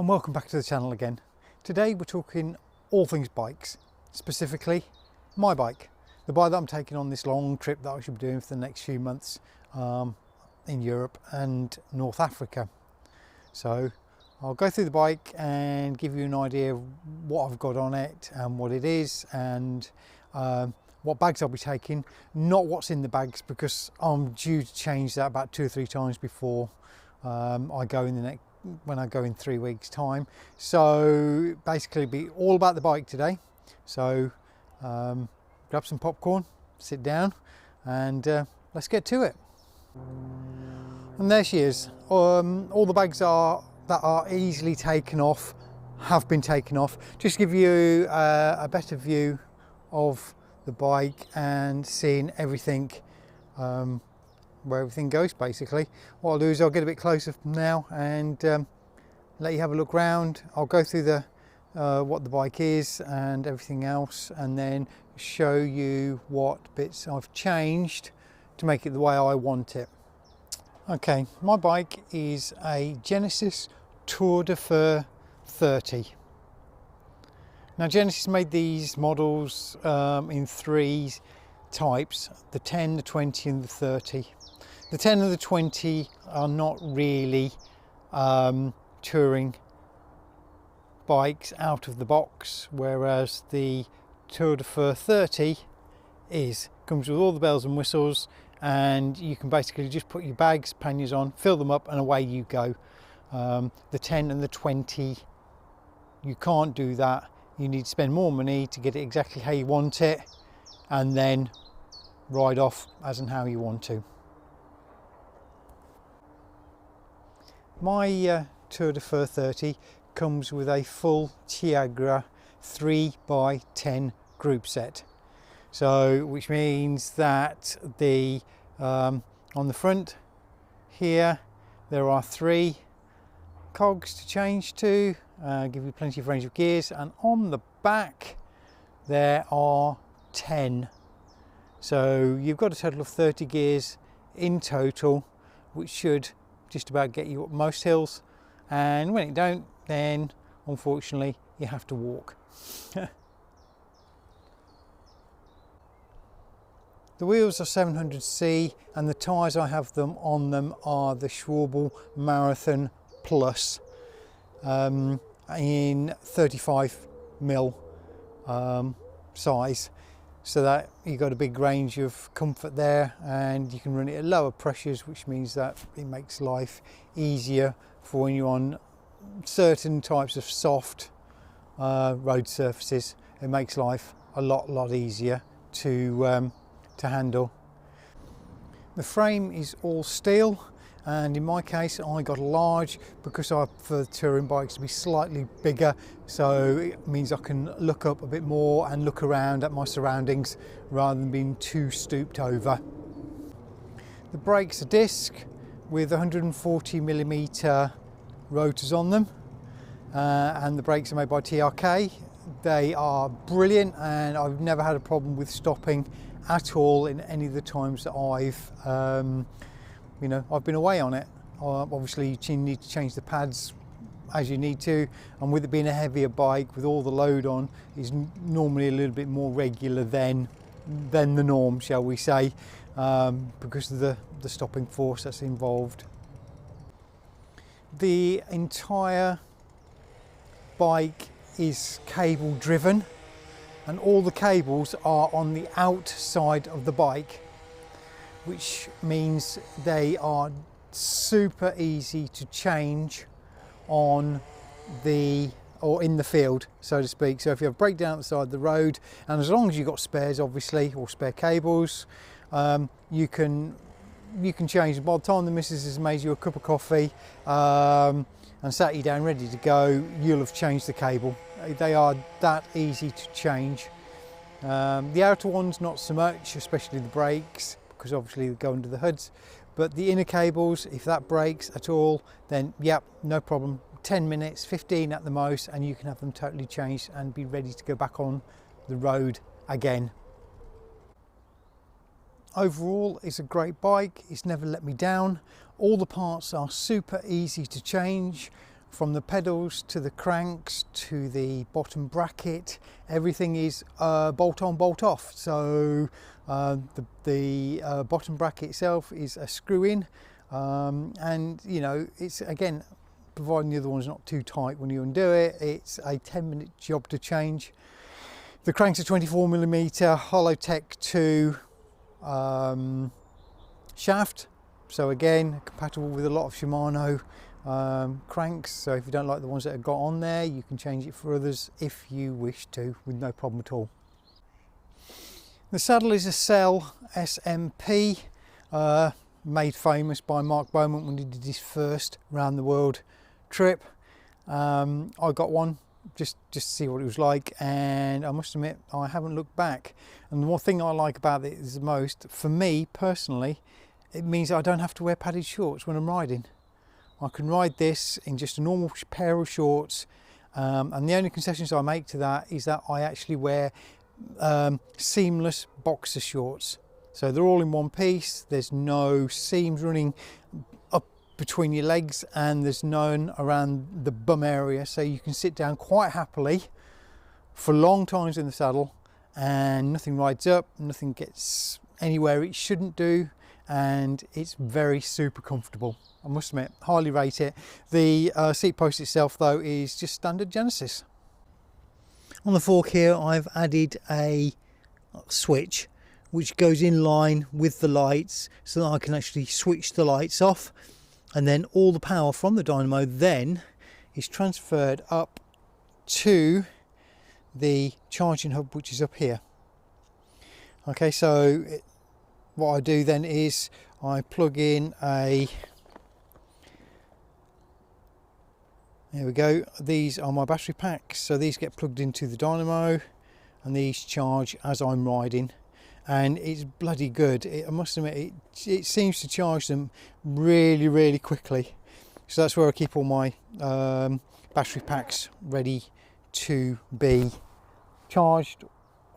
And welcome back to the channel again. Today we're talking all things bikes, specifically my bike, the bike that I'm taking on this long trip that I should be doing for the next few months in Europe and North Africa. So I'll go through the bike and give you an idea of what I've got on it and what it is, and what bags I'll be taking, not what's in the bags, because I'm due to change that about 2 or 3 times before I go when I go in 3 weeks time. So basically be all about the bike today. So grab some popcorn, sit down, and let's get to it. And there she is. All the bags that are easily taken off have been taken off. Just to give you a better view of the bike and seeing everything, where everything goes basically. What I'll do is I'll get a bit closer now and let you have a look round. I'll go through the what the bike is and everything else, and then show you what bits I've changed to make it the way I want it. Okay, my bike is a Genesis Tour de Fur 30. Now Genesis made these models in 3 types: the 10, the 20 and the 30. The 10 and the 20 are not really touring bikes out of the box, whereas the Tour de Fur 30 comes with all the bells and whistles, and you can basically just put your bags, panniers on, fill them up, and away you go. The 10 and the 20, you can't do that. You need to spend more money to get it exactly how you want it, and then ride off as and how you want to. My Tour de Fur 30 comes with a full Tiagra 3x10 group set. So which means that the on the front here there are 3 cogs to change to, give you plenty of range of gears, and on the back there are 10. So you've got a total of 30 gears in total, which should just about get you up most hills, and when it don't, then unfortunately you have to walk. The wheels are 700C, and the tyres I have on them are the Schwalbe Marathon Plus in 35mm size, so that you got a big range of comfort there, and you can run it at lower pressures, which means that it makes life easier for when you're on certain types of soft road surfaces. It makes life a lot easier to handle. The frame is all steel, and in my case I got a large because I prefer touring bikes to be slightly bigger, so it means I can look up a bit more and look around at my surroundings rather than being too stooped over. The brakes are disc with 140mm rotors on them, and the brakes are made by TRK. They are brilliant, and I've never had a problem with stopping at all in any of the times that I've been away on it. Obviously you need to change the pads as you need to, and with it being a heavier bike with all the load on, is normally a little bit more regular than the norm, shall we say, because of the stopping force that's involved. The entire bike is cable driven, and all the cables are on the outside of the bike, which means they are super easy to change in the field, so to speak. So if you have a breakdown at the side of the road, and as long as you've got spares, obviously, or spare cables, you can change them. By the time the missus has made you a cup of coffee and sat you down ready to go, you'll have changed the cable. They are that easy to change. The outer ones not so much, especially the brakes, because obviously they go under the hoods, but the inner cables, if that breaks at all, then yep, no problem. 10 minutes, 15 at the most, and you can have them totally changed and be ready to go back on the road again. Overall, it's a great bike. It's never let me down. All the parts are super easy to change. from the pedals to the cranks to the bottom bracket, everything is bolt on, bolt off. So the bottom bracket itself is a screw in, and you know, it's again, providing the other one's not too tight when you undo it, it's a 10-minute job to change. The cranks are 24mm Hollowtech 2 shaft, so again compatible with a lot of Shimano cranks. So if you don't like the ones that have got on there, you can change it for others if you wish to, with no problem at all. The saddle is a Cell SMP, made famous by Mark Beaumont when he did his first round the world trip. I got one just to see what it was like, and I must admit I haven't looked back. And the one thing I like about it is the most, for me personally, it means I don't have to wear padded shorts when I'm riding. I can ride this in just a normal pair of shorts, and the only concessions I make to that is that I actually wear seamless boxer shorts. So they're all in one piece, there's no seams running up between your legs, and there's none around the bum area, so you can sit down quite happily for long times in the saddle and nothing rides up, nothing gets anywhere it shouldn't do, and it's very super comfortable. I must admit, highly rate it. The seat post itself though is just standard Genesis. On the fork here I've added a switch which goes in line with the lights, so that I can actually switch the lights off, and then all the power from the dynamo then is transferred up to the charging hub, which is up here. Okay, so what I do then is I plug in a, there we go, these are my battery packs, so these get plugged into the dynamo and these charge as I'm riding, and it's bloody good. I must admit, it seems to charge them really quickly. So that's where I keep all my battery packs ready to be charged,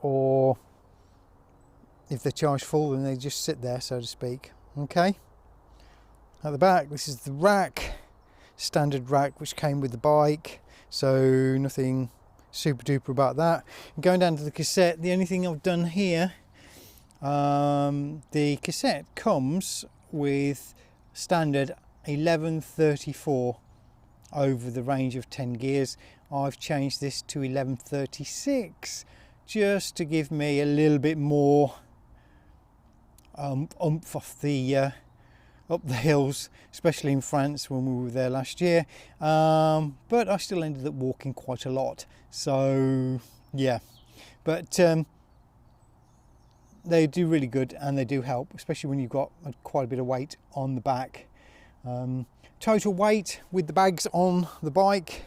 or if they're charged full then they just sit there, so to speak. Okay, at the back this is the rack, standard rack which came with the bike, so nothing super duper about that. Going down to the cassette, the only thing I've done here, the cassette comes with standard 1134 over the range of 10 gears. I've changed this to 1136 just to give me a little bit more oomph off the up the hills, especially in France when we were there last year, but I still ended up walking quite a lot, so yeah. But they do really good, and they do help, especially when you've got quite a bit of weight on the back. Total weight with the bags on the bike,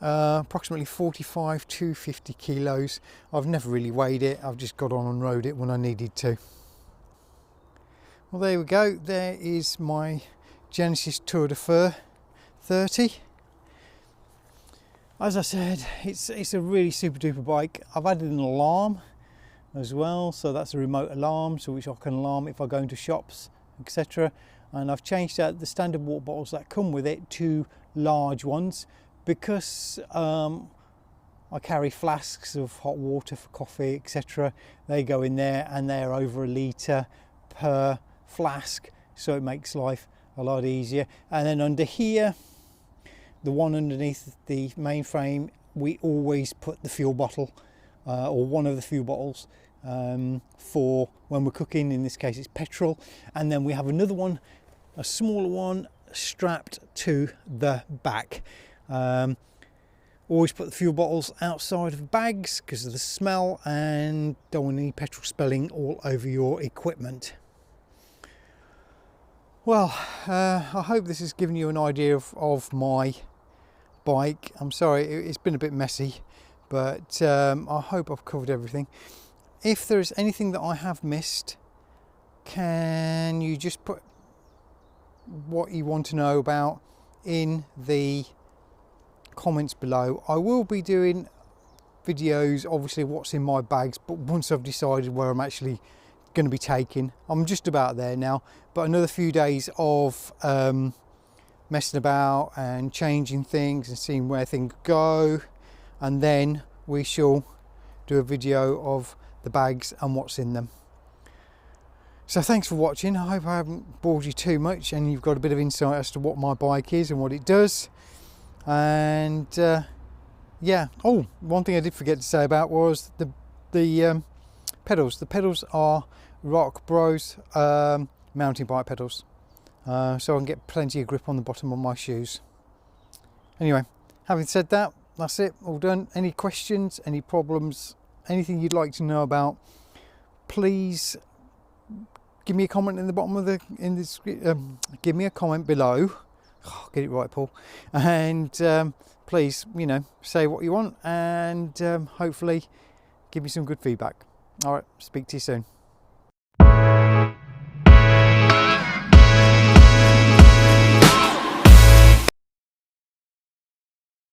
approximately 45 to 50 kilos. I've never really weighed it, I've just got on and rode it when I needed to. Well, there we go, there is my Genesis Tour de Fur 30. As I said, it's a really super duper bike. I've added an alarm as well, so that's a remote alarm, so which I can alarm if I go into shops, etc. And I've changed out the standard water bottles that come with it to large ones, because I carry flasks of hot water for coffee, etc. They go in there and they're over a litre per flask, so it makes life a lot easier. And then under here, the one underneath the main frame, we always put the fuel bottle or one of the fuel bottles for when we're cooking. In this case it's petrol, and then we have another one, a smaller one, strapped to the back. Always put the fuel bottles outside of bags because of the smell, and don't want any petrol spilling all over your equipment. Well, I hope this has given you an idea of my bike. I'm sorry it's been a bit messy, but I hope I've covered everything. If there's anything that I have missed, can you just put what you want to know about in the comments below? I will be doing videos, obviously what's in my bags, but once I've decided where I'm actually going to be taking. I'm just about there now, but another few days of messing about and changing things and seeing where things go, and then we shall do a video of the bags and what's in them. So thanks for watching. I hope I haven't bored you too much and you've got a bit of insight as to what my bike is and what it does. And yeah, oh, one thing I did forget to say about was the pedals. The pedals are Rock Bros mountain bike pedals, so I can get plenty of grip on the bottom of my shoes. Anyway, having said that, that's it, all done. Any questions, any problems, anything you'd like to know about, please give me a comment in the bottom of the give me a comment below. Oh, get it right, Paul. And please, you know, say what you want, and hopefully give me some good feedback. All right, speak to you soon.